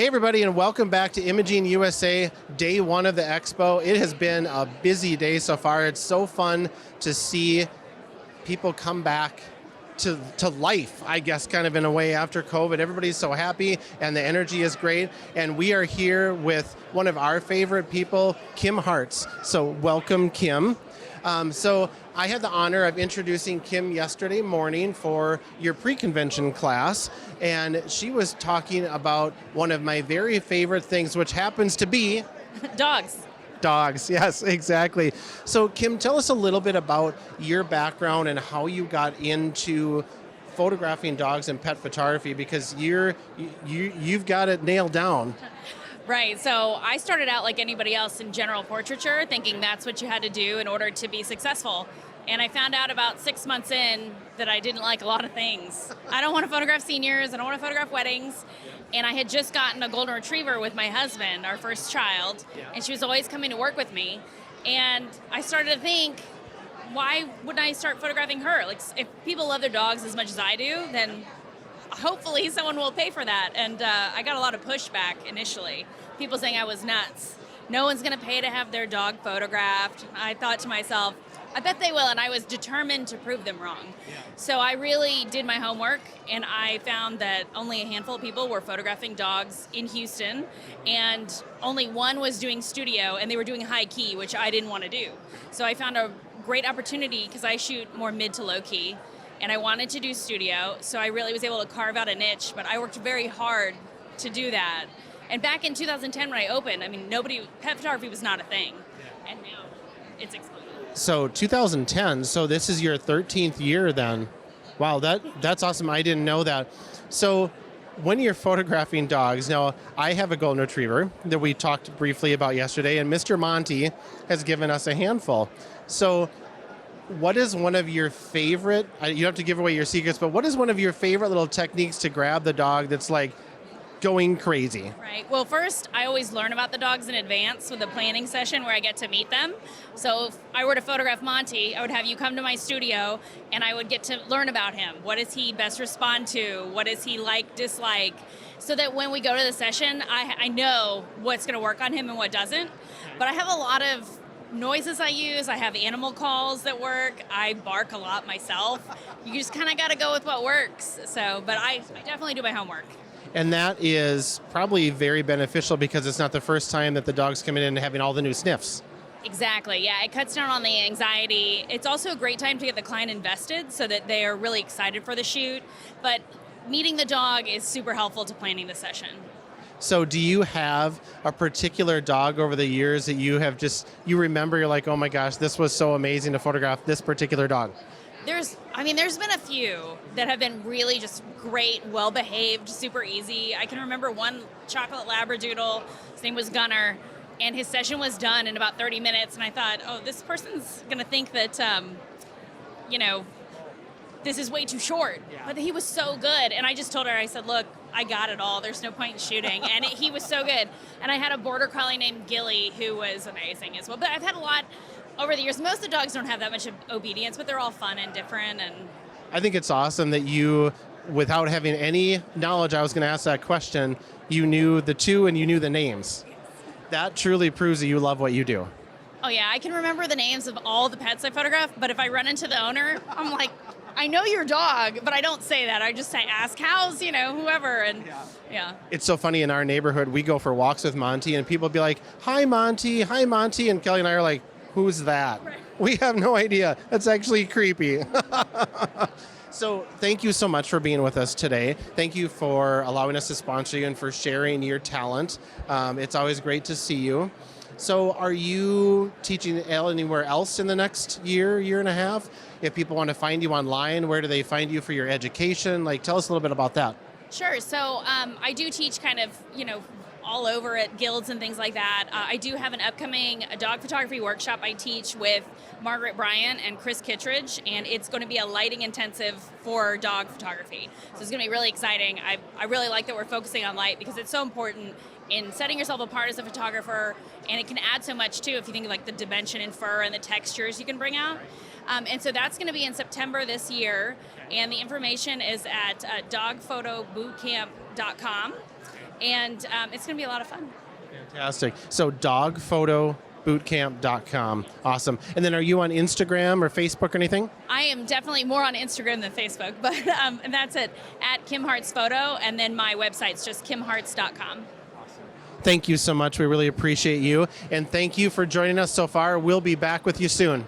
Hey everybody, and welcome back to Imaging USA, day one of the expo. It has been a busy day so far. It's so fun to see people come back to life, I guess, kind of in a way after COVID. Everybody's so happy and the energy is great. And we are here with one of our favorite people, Kim Hartz. So welcome, Kim. So I had the honor of introducing Kim yesterday morning for your pre-convention class, and she was talking about one of my very favorite things, which happens to be... Dogs. Dogs, yes, exactly. So Kim, tell us a little bit about your background and how you got into photographing dogs and pet photography, because you've got it nailed down. Right, so I started out like anybody else in general portraiture, thinking that's what you had to do in order to be successful. And I found out about 6 months in that I didn't like a lot of things. I don't want to photograph seniors, I don't want to photograph weddings. And I had just gotten a golden retriever with my husband, our first child, and she was always coming to work with me. And I started to think, why wouldn't I start photographing her? Like, if people love their dogs as much as I do, then hopefully someone will pay for that. And I got a lot of pushback initially. People saying I was nuts. No one's gonna pay to have their dog photographed. I thought to myself, I bet they will, and I was determined to prove them wrong. Yeah. So I really did my homework, and I found that only a handful of people were photographing dogs in Houston, and only one was doing studio, and they were doing high key, which I didn't want to do. So I found a great opportunity, because I shoot more mid to low key, and I wanted to do studio, so I really was able to carve out a niche, but I worked very hard to do that. And back in 2010 when I opened, I mean, pet photography was not a thing, and now it's exploded. So 2010, so this is your 13th year then. Wow, that's awesome. I didn't know that. So when you're photographing dogs, now I have a golden retriever that we talked briefly about yesterday, and Mr. Monty has given us a handful. So what is one of your favorite, you don't have to give away your secrets, but what is one of your favorite little techniques to grab the dog that's like going crazy? Right. Well, first, I always learn about the dogs in advance with a planning session where I get to meet them. So if I were to photograph Monty, I would have you come to my studio and I would get to learn about him. What does he best respond to? What does he like, dislike? So that when we go to the session, I know what's going to work on him and what doesn't. But I have a lot of noises I use. I have animal calls that work. I bark a lot myself. You just kind of got to go with what works. So, but I definitely do my homework. And that is probably very beneficial because it's not the first time that the dog's coming in and having all the new sniffs. Exactly, yeah, it cuts down on the anxiety. It's also a great time to get the client invested so that they are really excited for the shoot. But meeting the dog is super helpful to planning the session. So do you have a particular dog over the years that you remember, you're like, oh my gosh, this was so amazing to photograph this particular dog? There's been a few that have been really just great, well-behaved, super easy. I can remember one chocolate Labradoodle, his name was Gunner, and his session was done in about 30 minutes, and I thought, oh, this person's gonna think that, this is way too short. Yeah. But he was so good, and I just told her, I said, look, I got it all, there's no point in shooting, and he was so good. And I had a border collie named Gilly who was amazing as well. But I've had a lot over the years. Most of the dogs don't have that much obedience, but they're all fun and different. And I think it's awesome that you, without having any knowledge, I was going to ask that question, you knew the two and you knew the names. That truly proves that you love what you do. Oh yeah, I can remember the names of all the pets I photographed, but if I run into the owner, I'm like, I know your dog, but I don't say that. I just say, ask how's, whoever, and yeah. It's so funny, in our neighborhood, we go for walks with Monty, and people be like, hi, Monty, and Kelly and I are like, who's that? Right. We have no idea. That's actually creepy. So thank you so much for being with us today. Thank you for allowing us to sponsor you and for sharing your talent. It's always great to see you. So are you teaching anywhere else in the next year and a half? If people want to find you online, where do they find you for your education? Tell us a little bit about that. Sure. So I do teach kind of, all over at guilds and things like that. I do have an upcoming dog photography workshop I teach with Margaret Bryan and Chris Kittredge, and it's going to be a lighting intensive for dog photography. So it's going to be really exciting. I really like that we're focusing on light because it's so important in setting yourself apart as a photographer, and it can add so much too if you think of the dimension in fur and the textures you can bring out. And so that's going to be in September this year, and the information is at dogphotobootcamp.com. and it's going to be a lot of fun. Fantastic. So dogphotobootcamp.com. Awesome. And then are you on Instagram or Facebook or anything? I am definitely more on Instagram than Facebook, but and that's it, at Kim Hartz Photo, and then my website's just kimhartz.com. Thank you so much. We really appreciate you. And thank you for joining us so far. We'll be back with you soon.